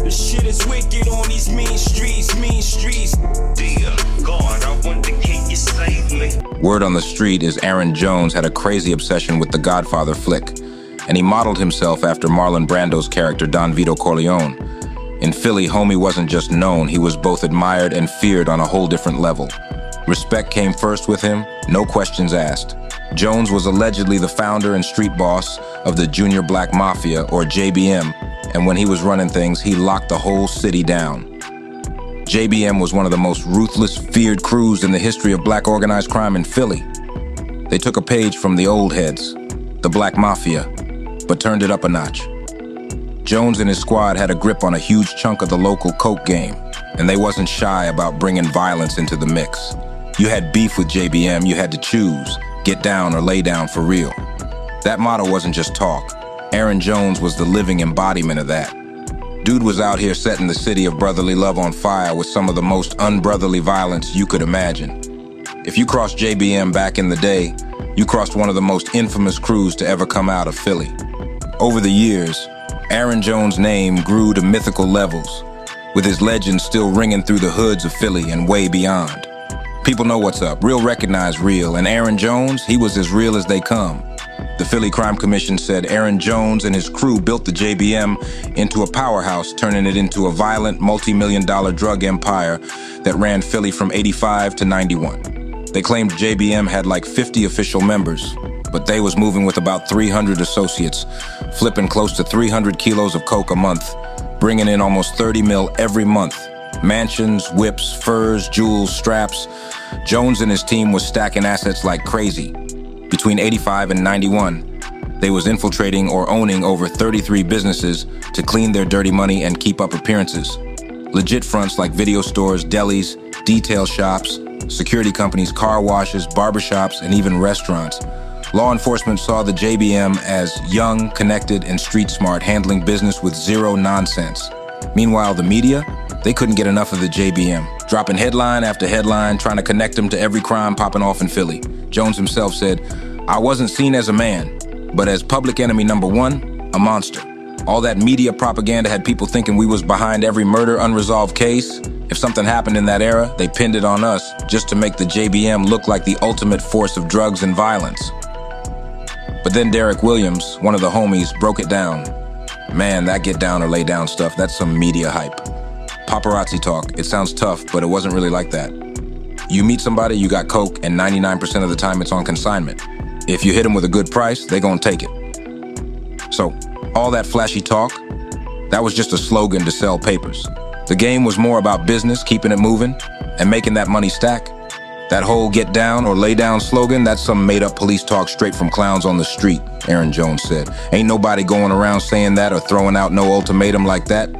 The shit is wicked on these mean streets, mean streets. Dear God, I wonder can you save me? Word on the street is Aaron Jones had a crazy obsession with the Godfather flick, and he modeled himself after Marlon Brando's character Don Vito Corleone. In Philly, homie wasn't just known, he was both admired and feared on a whole different level. Respect came first with him, no questions asked. Jones was allegedly the founder and street boss of the Junior Black Mafia, or JBM, and when he was running things, he locked the whole city down. JBM was one of the most ruthless, feared crews in the history of black organized crime in Philly. They took a page from the old heads, the Black Mafia, but turned it up a notch. Jones and his squad had a grip on a huge chunk of the local coke game, and they wasn't shy about bringing violence into the mix. You had beef with JBM, you had to choose, get down or lay down for real. That motto wasn't just talk. Aaron Jones was the living embodiment of that. Dude was out here setting the city of brotherly love on fire with some of the most unbrotherly violence you could imagine. If you crossed JBM back in the day, you crossed one of the most infamous crews to ever come out of Philly. Over the years, Aaron Jones' name grew to mythical levels, with his legend still ringing through the hoods of Philly and way beyond. People know what's up, real recognize real, and Aaron Jones, he was as real as they come. The Philly Crime Commission said Aaron Jones and his crew built the JBM into a powerhouse, turning it into a violent, multi-million-dollar drug empire that ran Philly from '85 to '91. They claimed JBM had like 50 official members, but they was moving with about 300 associates, flipping close to 300 kilos of coke a month, bringing in almost 30 mil every month. Mansions, whips, furs, jewels, straps. Jones and his team was stacking assets like crazy. Between '85 and '91, they was infiltrating or owning over 33 businesses to clean their dirty money and keep up appearances. Legit fronts like video stores, delis, detail shops, security companies, car washes, barbershops, and even restaurants. Law enforcement saw the JBM as young, connected, and street smart, handling business with zero nonsense. Meanwhile, the media, they couldn't get enough of the JBM, dropping headline after headline, trying to connect them to every crime popping off in Philly. Jones himself said, "I wasn't seen as a man, but as public enemy number one, a monster. All that media propaganda had people thinking we was behind every murder, unresolved case. If something happened in that era, they pinned it on us just to make the JBM look like the ultimate force of drugs and violence." But then Derek Williams, one of the homies, broke it down. Man, that get down or lay down stuff, that's some media hype. Paparazzi talk, it sounds tough, but it wasn't really like that. You meet somebody, you got coke, and 99% of the time it's on consignment. If you hit them with a good price, they gonna take it. So, all that flashy talk, that was just a slogan to sell papers. The game was more about business, keeping it moving, and making that money stack. That whole get down or lay down slogan, that's some made up police talk straight from clowns on the street, Aaron Jones said. Ain't nobody going around saying that or throwing out no ultimatum like that.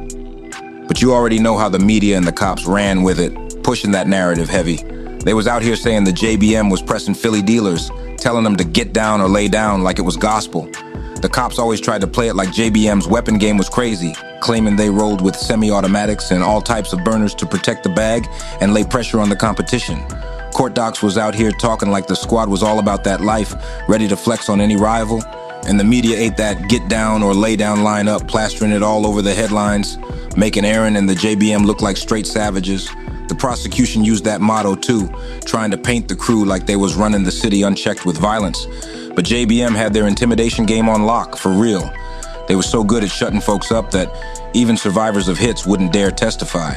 But you already know how the media and the cops ran with it, pushing that narrative heavy. They was out here saying the JBM was pressing Philly dealers, telling them to get down or lay down like it was gospel. The cops always tried to play it like JBM's weapon game was crazy, claiming they rolled with semi-automatics and all types of burners to protect the bag and lay pressure on the competition. Court docs was out here talking like the squad was all about that life, ready to flex on any rival, and the media ate that get down or lay down line up, plastering it all over the headlines, making Aaron and the JBM look like straight savages. The prosecution used that motto too, trying to paint the crew like they was running the city unchecked with violence. But JBM had their intimidation game on lock, for real. They were so good at shutting folks up that even survivors of hits wouldn't dare testify.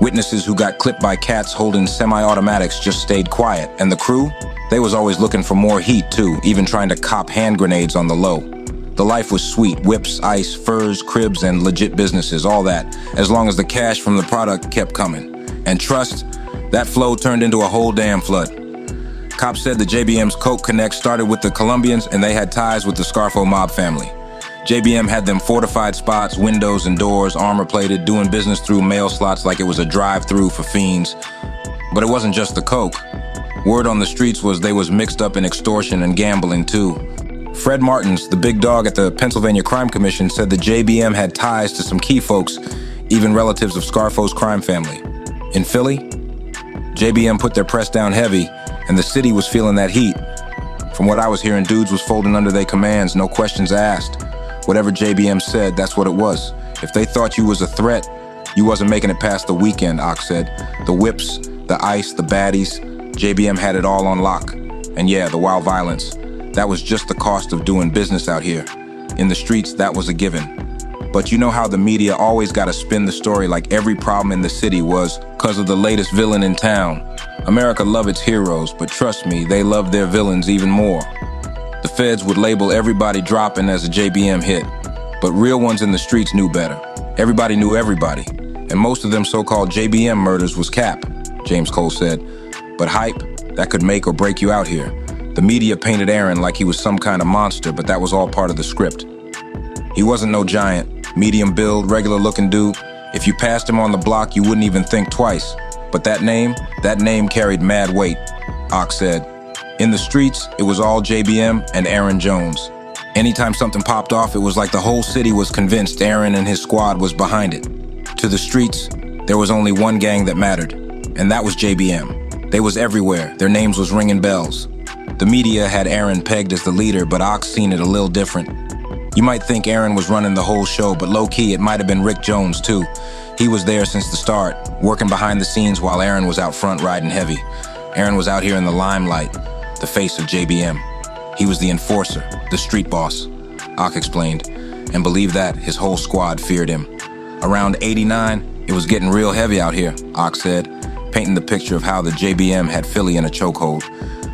Witnesses who got clipped by cats holding semi-automatics just stayed quiet, and the crew, they was always looking for more heat too, even trying to cop hand grenades on the low. The life was sweet, whips, ice, furs, cribs, and legit businesses, all that, as long as the cash from the product kept coming. And trust, that flow turned into a whole damn flood. Cops said the JBM's coke connect started with the Colombians, and they had ties with the Scarfo mob family. JBM had them fortified spots, windows and doors, armor-plated, doing business through mail slots like it was a drive-through for fiends. But it wasn't just the coke. Word on the streets was they was mixed up in extortion and gambling too. Fred Martins, the big dog at the Pennsylvania Crime Commission, said the JBM had ties to some key folks, even relatives of Scarfo's crime family. In Philly, JBM put their press down heavy, and the city was feeling that heat. From what I was hearing, dudes was folding under their commands, no questions asked. Whatever JBM said, that's what it was. If they thought you was a threat, you wasn't making it past the weekend, Ock said. The whips, the ice, the baddies, JBM had it all on lock. And yeah, the wild violence. That was just the cost of doing business out here. In the streets, that was a given. But you know how the media always gotta spin the story like every problem in the city was 'cause of the latest villain in town. America love its heroes, but trust me, they love their villains even more. The feds would label everybody dropping as a JBM hit, but real ones in the streets knew better. Everybody knew everybody, and most of them so-called JBM murders was cap, James Cole said. But hype, that could make or break you out here. The media painted Aaron like he was some kind of monster, but that was all part of the script. He wasn't no giant, medium build, regular looking dude. If you passed him on the block, you wouldn't even think twice. But that name carried mad weight, Ock said. In the streets, it was all JBM and Aaron Jones. Anytime something popped off, it was like the whole city was convinced Aaron and his squad was behind it. To the streets, there was only one gang that mattered, and that was JBM. They was everywhere, their names was ringing bells. The media had Aaron pegged as the leader, but Ock seen it a little different. You might think Aaron was running the whole show, but low-key it might have been Rick Jones too. He was there since the start, working behind the scenes while Aaron was out front riding heavy. Aaron was out here in the limelight, the face of JBM. He was the enforcer, the street boss, Ock explained, and believe that, his whole squad feared him. Around 89, it was getting real heavy out here, Ock said, painting the picture of how the JBM had Philly in a chokehold.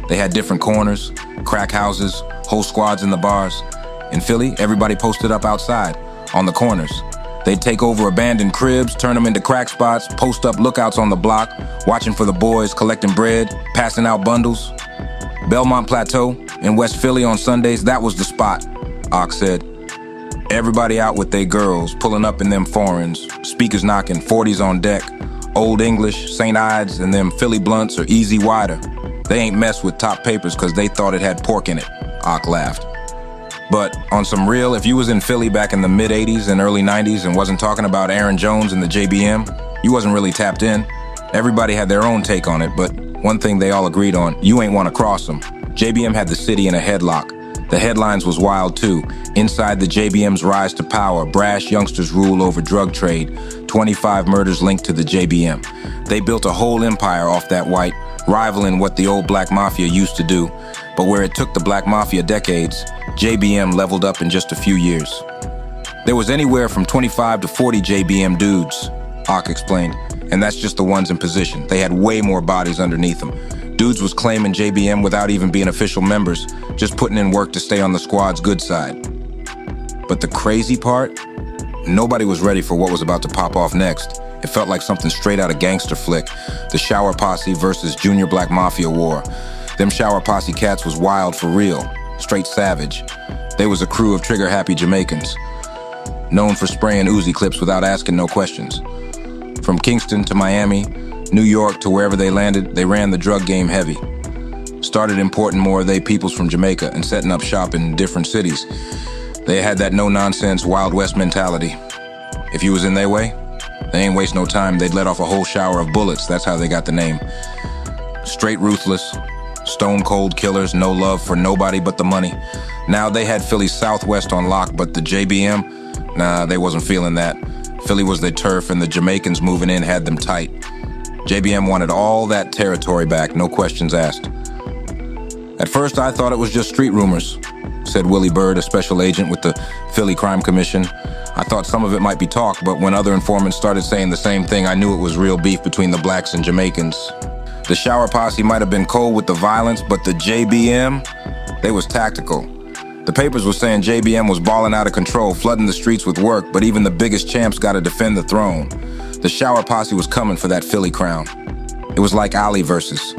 They had different corners, crack houses, whole squads in the bars. In Philly, everybody posted up outside, on the corners. They'd take over abandoned cribs, turn them into crack spots, post up lookouts on the block, watching for the boys, collecting bread, passing out bundles. Belmont Plateau, in West Philly on Sundays, that was the spot, Ock said. Everybody out with they girls, pulling up in them foreigns, speakers knocking, 40s on deck, Old English, St. Ides, and them Philly blunts or Easy Wider. They ain't messed with top papers 'cause they thought it had pork in it, Ock laughed. But on some real, if you was in Philly back in the mid-'80s and early 90s and wasn't talking about Aaron Jones and the JBM, you wasn't really tapped in. Everybody had their own take on it, but one thing they all agreed on, you ain't want to cross them. JBM had the city in a headlock. The headlines was wild too. Inside the JBM's rise to power, brash youngsters rule over drug trade, 25 murders linked to the JBM. They built a whole empire off that white, rivaling what the old Black Mafia used to do. But where it took the Black Mafia decades, JBM leveled up in just a few years. There was anywhere from 25 to 40 JBM dudes, Ock explained, and that's just the ones in position. They had way more bodies underneath them. Dudes was claiming JBM without even being official members, just putting in work to stay on the squad's good side. But the crazy part? Nobody was ready for what was about to pop off next. It felt like something straight out of gangster flick, the Shower Posse versus Junior Black Mafia war. Them Shower Posse cats was wild for real, straight savage. They was a crew of trigger-happy Jamaicans, known for spraying Uzi clips without asking no questions. From Kingston to Miami, New York to wherever they landed, they ran the drug game heavy. Started importing more of they peoples from Jamaica and setting up shop in different cities. They had that no-nonsense Wild West mentality. If you was in their way, they ain't waste no time, they'd let off a whole shower of bullets. That's how they got the name. Straight ruthless, stone-cold killers, no love for nobody but the money. Now they had Philly Southwest on lock, but the JBM, nah, they wasn't feeling that. Philly was their turf and the Jamaicans moving in had them tight. JBM wanted all that territory back, no questions asked. At first I thought it was just street rumors, said Willie Bird, a special agent with the Philly Crime Commission. I thought some of it might be talk, but when other informants started saying the same thing, I knew it was real beef between the blacks and Jamaicans. The Shower Posse might have been cold with the violence, but the JBM, they was tactical. The papers were saying JBM was balling out of control, flooding the streets with work, but even the biggest champs gotta defend the throne. The Shower Posse was coming for that Philly crown. It was like Ali versus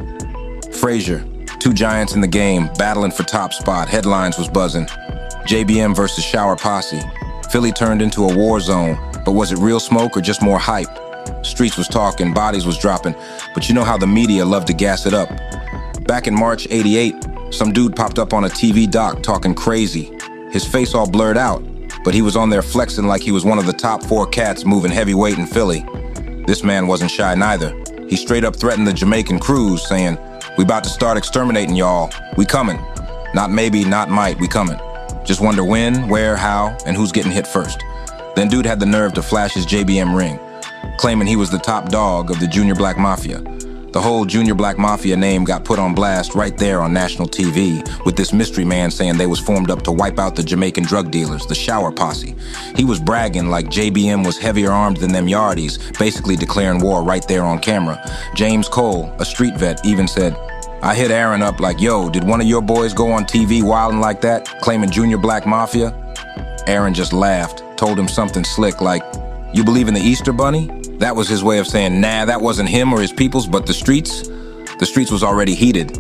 Frazier, two giants in the game, battling for top spot, headlines was buzzing. JBM versus Shower Posse. Philly turned into a war zone, but was it real smoke or just more hype? Streets was talking, bodies was dropping, but you know how the media loved to gas it up. Back in March '88, some dude popped up on a TV doc talking crazy. His face all blurred out, but he was on there flexing like he was one of the top 4 cats moving heavyweight in Philly. This man wasn't shy neither. He straight up threatened the Jamaican crews, saying, "We about to start exterminating y'all. We coming. Not maybe, not might, we coming. Just wonder when, where, how, and who's getting hit first." Then dude had the nerve to flash his JBM ring, claiming he was the top dog of the Junior Black Mafia. The whole Junior Black Mafia name got put on blast right there on national TV, with this mystery man saying they was formed up to wipe out the Jamaican drug dealers, the Shower Posse. He was bragging like JBM was heavier armed than them yardies, basically declaring war right there on camera. James Cole, a street vet, even said, I hit Aaron up like, yo, did one of your boys go on TV wilding like that, claiming Junior Black Mafia? Aaron just laughed, told him something slick like, you believe in the Easter Bunny? That was his way of saying, nah, that wasn't him or his peoples, but the streets? The streets was already heated.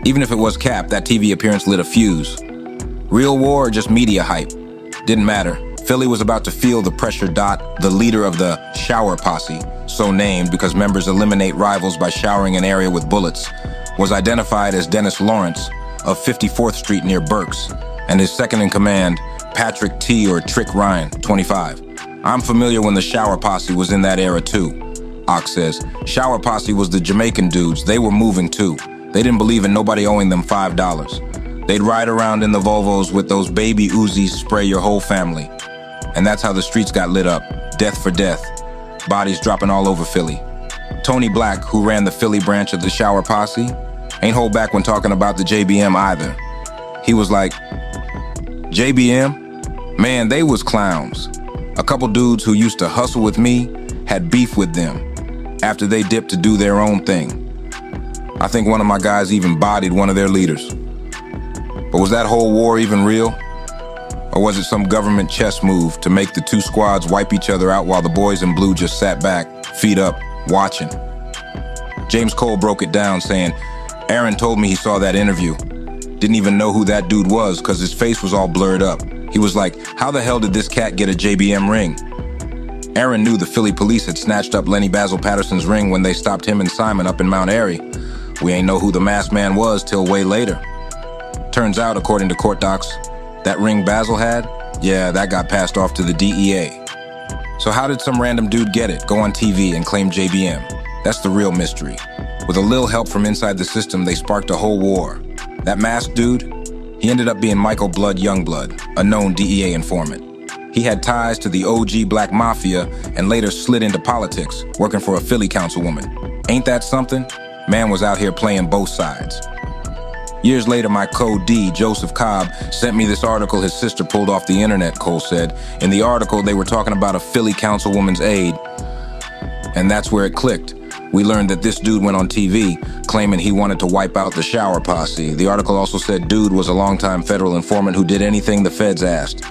Even if it was Cap, that TV appearance lit a fuse. Real war or just media hype? Didn't matter. Philly was about to feel the pressure. The leader of the Shower Posse, so named because members eliminate rivals by showering an area with bullets, was identified as Dennis Lawrence of 54th Street near Berks, and his second in command, Patrick T. or Trick Ryan, 25. I'm familiar when the Shower Posse was in that era too, Ox says. Shower Posse was the Jamaican dudes. They were moving too. They didn't believe in nobody owing them $5. They'd ride around in the Volvos with those baby Uzis, spray your whole family. And that's how the streets got lit up, death for death. Bodies dropping all over Philly. Tony Black, who ran the Philly branch of the Shower Posse, ain't hold back when talking about the JBM either. He was like, JBM? Man, they was clowns. A couple dudes who used to hustle with me had beef with them after they dipped to do their own thing. I think one of my guys even bodied one of their leaders. But was that whole war even real? Or was it some government chess move to make the two squads wipe each other out while the boys in blue just sat back, feet up, watching? James Cole broke it down saying, Aaron told me he saw that interview. Didn't even know who that dude was because his face was all blurred up. He was like, how the hell did this cat get a JBM ring? Aaron knew the Philly police had snatched up Lenny Basil Patterson's ring when they stopped him and Simon up in Mount Airy. We ain't know who the masked man was till way later. Turns out, according to court docs, that ring Basil had, yeah, that got passed off to the DEA. So how did some random dude get it, go on TV and claim JBM? That's the real mystery. With a little help from inside the system, they sparked a whole war. That masked dude, he ended up being Michael Blood Youngblood, a known DEA informant. He had ties to the OG Black Mafia and later slid into politics, working for a Philly councilwoman. Ain't that something? Man was out here playing both sides. Years later, my code D, Joseph Cobb, sent me this article his sister pulled off the internet, Cole said. In the article, they were talking about a Philly councilwoman's aide. And that's where it clicked. We learned that this dude went on TV claiming he wanted to wipe out the Shower Posse. The article also said dude was a longtime federal informant who did anything the feds asked.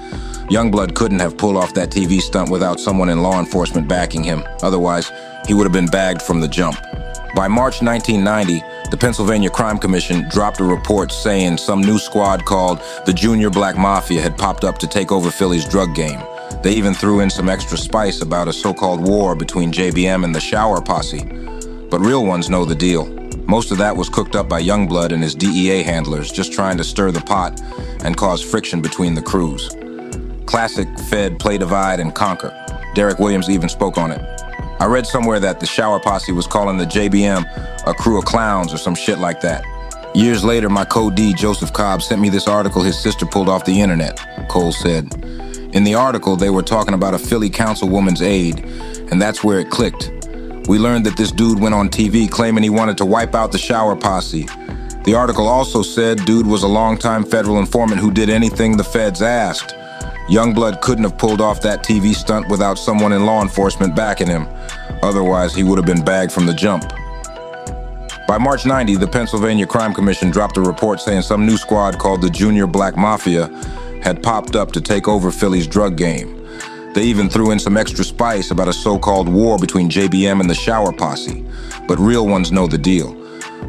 Youngblood couldn't have pulled off that TV stunt without someone in law enforcement backing him. Otherwise, he would have been bagged from the jump. By March 1990, the Pennsylvania Crime Commission dropped a report saying some new squad called the Junior Black Mafia had popped up to take over Philly's drug game. They even threw in some extra spice about a so-called war between JBM and the Shower Posse. But real ones know the deal. Most of that was cooked up by Youngblood and his DEA handlers, just trying to stir the pot and cause friction between the crews. Classic Fed play divide and conquer. Derek Williams even spoke on it. I read somewhere that the Shower Posse was calling the JBM a crew of clowns or some shit like that. Years later, my code D, Joseph Cobb, sent me this article his sister pulled off the internet, Cole said. In the article, they were talking about a Philly councilwoman's aide, and that's where it clicked. We learned that this dude went on TV claiming he wanted to wipe out the Shower Posse. The article also said dude was a longtime federal informant who did anything the feds asked. Youngblood couldn't have pulled off that TV stunt without someone in law enforcement backing him. Otherwise, he would have been bagged from the jump. By March 90, the Pennsylvania Crime Commission dropped a report saying some new squad called the Junior Black Mafia had popped up to take over Philly's drug game. They even threw in some extra spice about a so-called war between JBM and the Shower Posse. But real ones know the deal.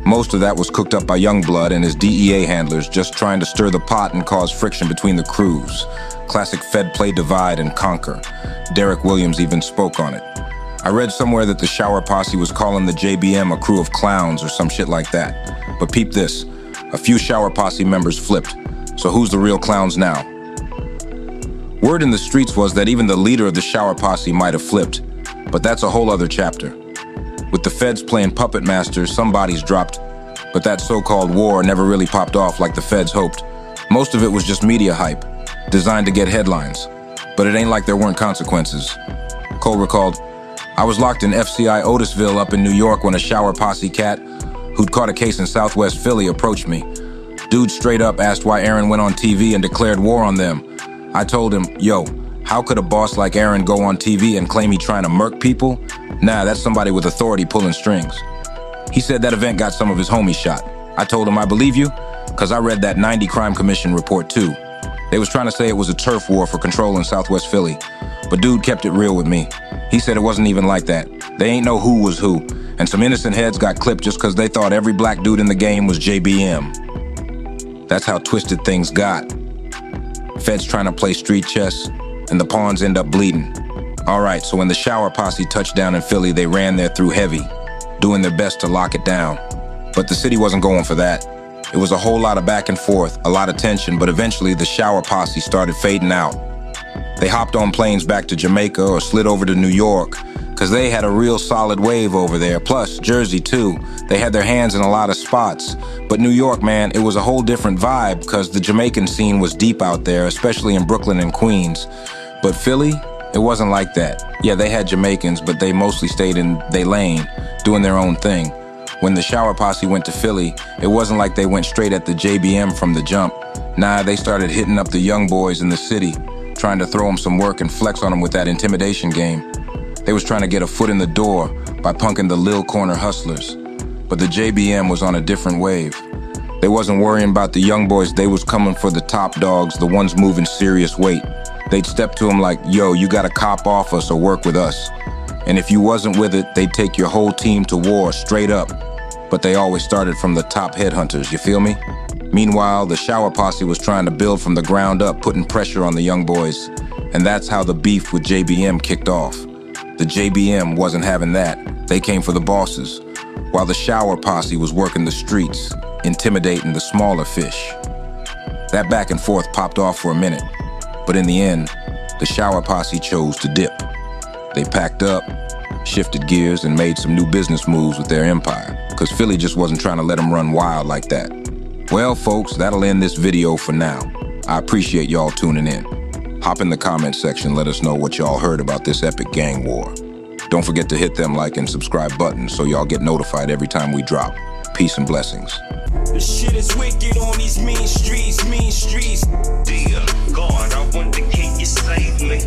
Most of that was cooked up by Youngblood and his DEA handlers, just trying to stir the pot and cause friction between the crews. Classic Fed play divide and conquer. Derek Williams even spoke on it. I read somewhere that the Shower Posse was calling the JBM a crew of clowns or some shit like that. But peep this, a few Shower Posse members flipped. So who's the real clowns now? Word in the streets was that even the leader of the Shower Posse might have flipped, but that's a whole other chapter. With the feds playing puppet master, some bodies dropped, but that so-called war never really popped off like the feds hoped. Most of it was just media hype, designed to get headlines. but it ain't like there weren't consequences. Cole recalled, I was locked in FCI Otisville up in New York when a shower posse cat who'd caught a case in Southwest Philly approached me. Dude straight up asked why Aaron went on TV and declared war on them. I told him, yo, how could a boss like Aaron go on TV and claim he trying to murk people? Nah, that's somebody with authority pulling strings. He said that event got some of his homies shot. I told him I believe you, cause I read that 90 Crime Commission report too. They was trying to say it was a turf war for control in Southwest Philly, but dude kept it real with me. He said it wasn't even like that. They ain't know who was who, and some innocent heads got clipped just cause they thought every black dude in the game was JBM. That's how twisted things got. Feds trying to play street chess, and the pawns end up bleeding. All right, so when the shower posse touched down in Philly, they ran there through heavy, doing their best to lock it down. But the city wasn't going for that. It was a whole lot of back and forth, a lot of tension, but eventually the shower posse started fading out. They hopped on planes back to Jamaica or slid over to New York, cause they had a real solid wave over there, plus Jersey too. They had their hands in a lot of spots. But New York, man, it was a whole different vibe, cause the Jamaican scene was deep out there, especially in Brooklyn and Queens. But Philly, it wasn't like that. Yeah, they had Jamaicans, but they mostly stayed in their lane, doing their own thing. When the shower posse went to Philly, it wasn't like they went straight at the JBM from the jump. Nah, they started hitting up the young boys in the city, trying to throw them some work and flex on them with that intimidation game. They was trying to get a foot in the door by punking the Lil Corner hustlers. But the JBM was on a different wave. They wasn't worrying about the young boys, they was coming for the top dogs, the ones moving serious weight. They'd step to them like, yo, you gotta cop off us or work with us. And if you wasn't with it, they'd take your whole team to war straight up. But they always started from the top headhunters, you feel me? Meanwhile, the shower posse was trying to build from the ground up, putting pressure on the young boys. And that's how the beef with JBM kicked off. The JBM wasn't having that. They came for the bosses, while the shower posse was working the streets, intimidating the smaller fish. That back and forth popped off for a minute, but in the end, the shower posse chose to dip. They packed up, shifted gears, and made some new business moves with their empire, because Philly just wasn't trying to let them run wild like that. Well, folks, that'll end this video for now. I appreciate y'all tuning in. Hop in the comment section, let us know what y'all heard about this epic gang war. Don't forget to hit them like and subscribe buttons so y'all get notified every time we drop. Peace and blessings. The shit is wicked on these mean streets, mean streets. Dear God, I wonder can you save me?